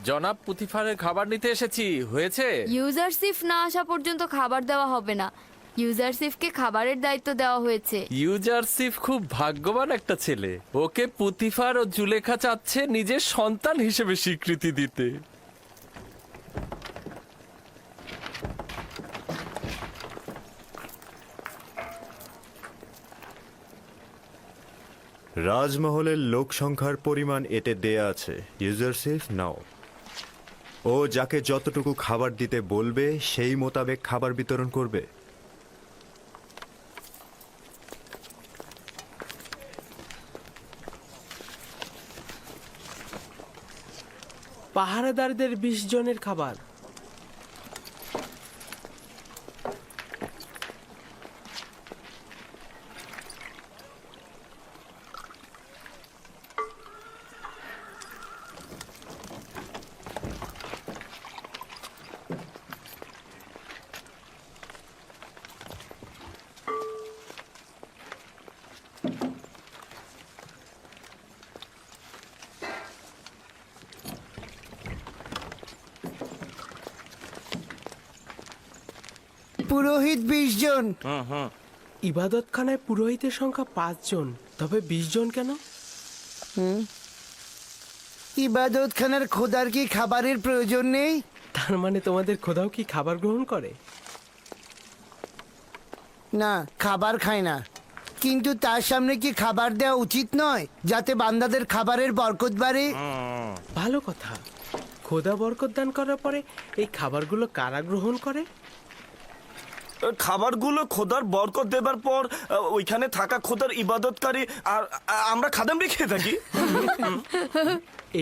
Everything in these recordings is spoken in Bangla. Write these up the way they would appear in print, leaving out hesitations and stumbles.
জনাব পুতিফারের খাবার নিতে এসেছি। হয়েছে? ইউজারসিফ না আসা পর্যন্ত খাবার দেওয়া হবে না। ইউজারসিফকে খাবারের দায়িত্ব দেওয়া হয়েছে। ইউজারসিফ খুব ভাগ্যবান একটা ছেলে। ওকে পুতিফার ও জুলেখা চাচ্ছে নিজের সন্তান হিসেবে স্বীকৃতি দিতে। রাজমহলের লোক সংখ্যার পরিমাণ এতে দেয়া আছে। ইউজারসিফ নাও। ও যাকে যতটুকু খাবার দিতে বলবে সেই মোতাবেক খাবার বিতরণ করবে। পাহারাদারদের 20 জনের খাবার। পুরোহিত 20 জন। ইবাদতখানায় পুরোহিতের সংখ্যা 5 জন, তবে 20 জন কেন? ইবাদতখানার খোদার কি খাবারের প্রয়োজন নেই? তার মানে তোমাদের খোদাও কি খাবার গ্রহণ করে? না, খাবার খায় না। কিন্তু তার সামনে কি খাবার দেওয়া উচিত নয়, যাতে বান্দাদের খাবারের বরকত বাড়ে? ভালো কথা। খোদা বরকত দান করার পরে এই খাবারগুলো কারা গ্রহণ করে? খাবারগুলো খোদার বরকত দেবার পর ওইখানে থাকা খোদার ইবাদতকারী আর আমরা খাদেমরা খেয়ে থাকি।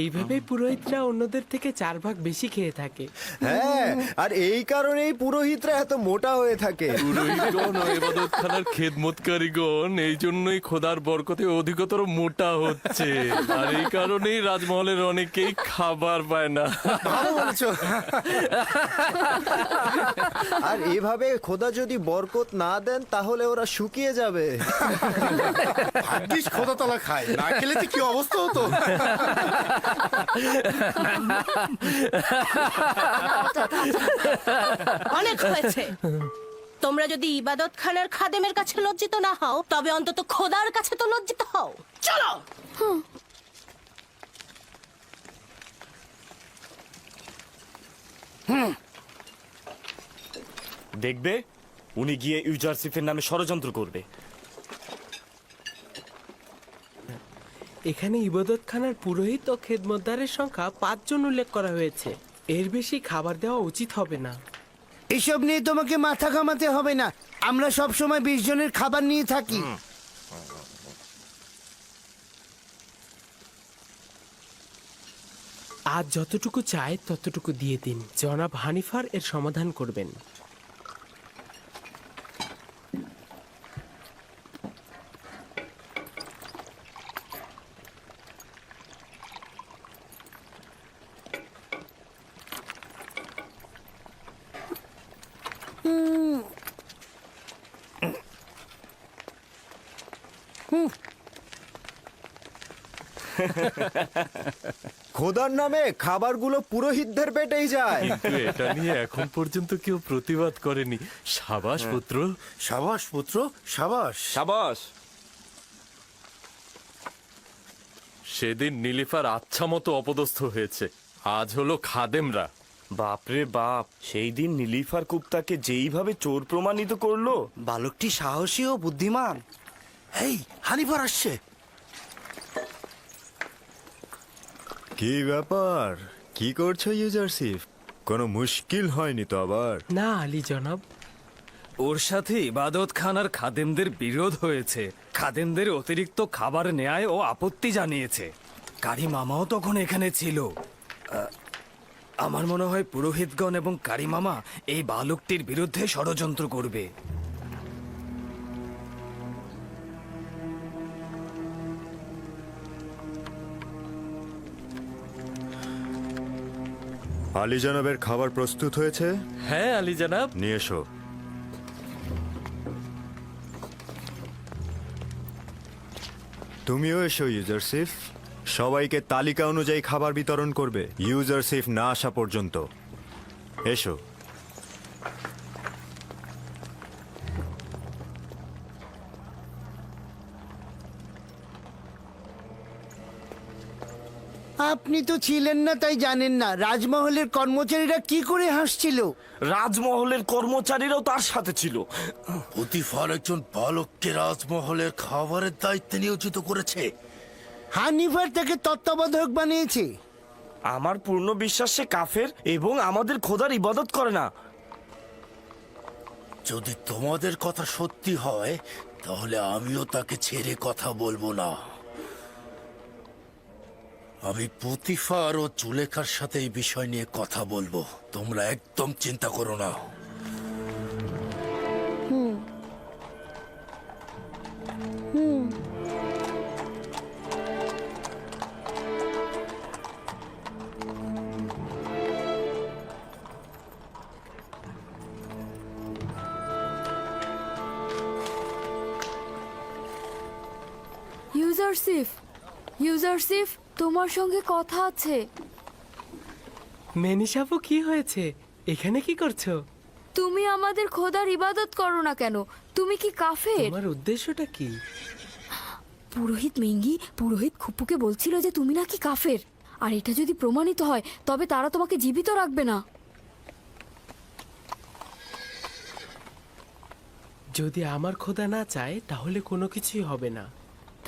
এইভাবেই পুরোহিতরা অন্যদের থেকে 4 ভাগ বেশি খেয়ে থাকে। হ্যাঁ, আর এই কারণেই পুরোহিতরা এত মোটা হয়ে থাকে। পুরোহিতগণ ও ইবাদতখানার খেদমতকারীগণ এই জন্যই খোদার বরকতে অধিকতর মোটা হচ্ছে। আর এই কারণেই রাজমহলের অনেকেই খাবার পায় না। আর এভাবে খোদা যদি বরকত না দেন তাহলে ওরা শুকিয়ে যাবে। ভাগ্যিস খোদা তলা খায়, না খেলে কি অবস্থা হতো। অনেক হয়েছে। তোমরা যদি ইবাদত খানার খাদেমের কাছে লজ্জিত না হও, তবে অন্তত খোদার কাছে তো লজ্জিত হও। চলো। দেখবে উনি গিয়ে ইউজারসিফের নামে ষড়যন্ত্র করবে। এখানে ইবাদতখানার পুরোহিত ও খেদমতদারের সংখ্যা 5 জন উল্লেখ করা হয়েছে। এর বেশি খাবার দেওয়া উচিত হবে না। এসব নিয়ে তোমাকে মাথা ঘামাতে হবে না। আমরা সব সময় 20 জনের খাবার নিয়ে থাকি। আজ যতটুকু চাই ততটুকু দিয়ে দিন। জনাব হানিফার এর সমাধান করবেন। খোদার নামে খাবারগুলো পুরোহিতদের পেটেই যায়। কিন্তু এটা নিয়ে এখন পর্যন্ত কেউ প্রতিবাদ করেনি। সাবাস পুত্র। সাবাস পুত্র, সাবাস। সাবাস। সেদিন নীলিফার আচ্ছা মতো অপদস্থ হয়েছে, আজ হলো খাদেমরা। বাপরে বাপ, সেই দিন নীলিফার কুপ্তাকে যেইভাবে চোর প্রমাণিত করলো। বালকটি সাহসী ও বুদ্ধিমান। এই হানিফার আসছে। কি ব্যাপার, কি করছো ইউজারসিফ? কোনো মুশকিল হয়নি তো আবার? না আলী জনাব। ওর সাথে ইবাদত খানার খাদেমদের বিরোধ হয়েছে। খাদেমদের অতিরিক্ত খাবার নেয় ও আপত্তি জানিয়েছে। কারি মামাও তখন এখানে ছিল। আমার মনে হয় পুরোহিতগণ এবং কারি মামা এই বালকটির বিরুদ্ধে ষড়যন্ত্র করবে। আলী জনাবের খাবার প্রস্তুত হয়েছে? হ্যাঁ আলী জনাব। নিয়ে এসো। তুমিও এসো ইউজারসিফ। সবাইকে তালিকা অনুযায়ী খাবার বিতরণ করবে ইউজারশিপ না আসা পর্যন্ত। এসো। আপনি তো ছিলেন না, তাই জানেন না রাজমহলের কর্মচারীরা কি করে হাসছিল। রাজমহলের কর্মচারীরাও তার সাথে ছিল। পুতিফার একজন বালককে রাজমহলের খাবারের দায়িত্বে নিয়োজিত করেছে। হানিফার তাকে তত্ত্বাবধায়ক বানিয়েছে। আমার পূর্ণ বিশ্বাস সে কাফের এবং আমাদের খোদার ইবাদত করে না। যদি তোমাদের কথা সত্যি হয় তাহলে আমিও তাকে ছেড়ে কথা বলবো না। আমি পুতিফার ও জুলেখার সাথে এই বিষয় নিয়ে কথা বলবো, তোমরা একদম চিন্তা করো না। ইউজারশিপ, ইউজারশিপ, তোমার সঙ্গে কথা আছে। মেনিসাপু, কি হয়েছে? এখানে কি করছো? তুমি আমাদের খোদার ইবাদত করো না কেন? তুমি কি কাফের? তোমার উদ্দেশ্যটা কি? পুরোহিত মেঙ্গি পুরোহিত খুপুকে বলছিল যে তুমি নাকি কাফের, আর এটা যদি প্রমাণিত হয় তবে তারা তোমাকে জীবিত রাখবে না। যদি আমার খোদা না চায় তাহলে কোনো কিছুই হবে না।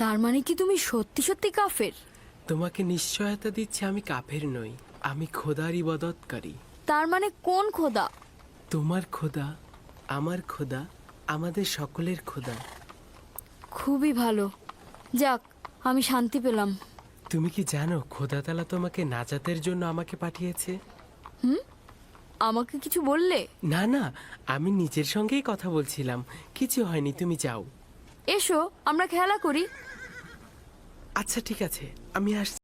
তার মানে কি তুমি সত্যি সত্যি কাফের? তোমাকে নিশ্চয়তা দিচ্ছি আমি কাফের নই, আমি খোদার ইবাদতকারী। তার মানে কোন খোদা? তোমার খোদা, আমার খোদা, আমাদের সকলের খোদা। খুবই ভালো, যাক আমি শান্তি পেলাম। তুমি কি জানো খোদা তাআলা তোমাকে নাজাতের জন্য আমাকে পাঠিয়েছে? আমাকে কিছু বললে? না না, আমি নিজের সঙ্গেই কথা বলছিলাম, কিছু হয়নি, তুমি যাও। এসো আমরা খেলা করি। আচ্ছা ঠিক আছে, আমি আসছি।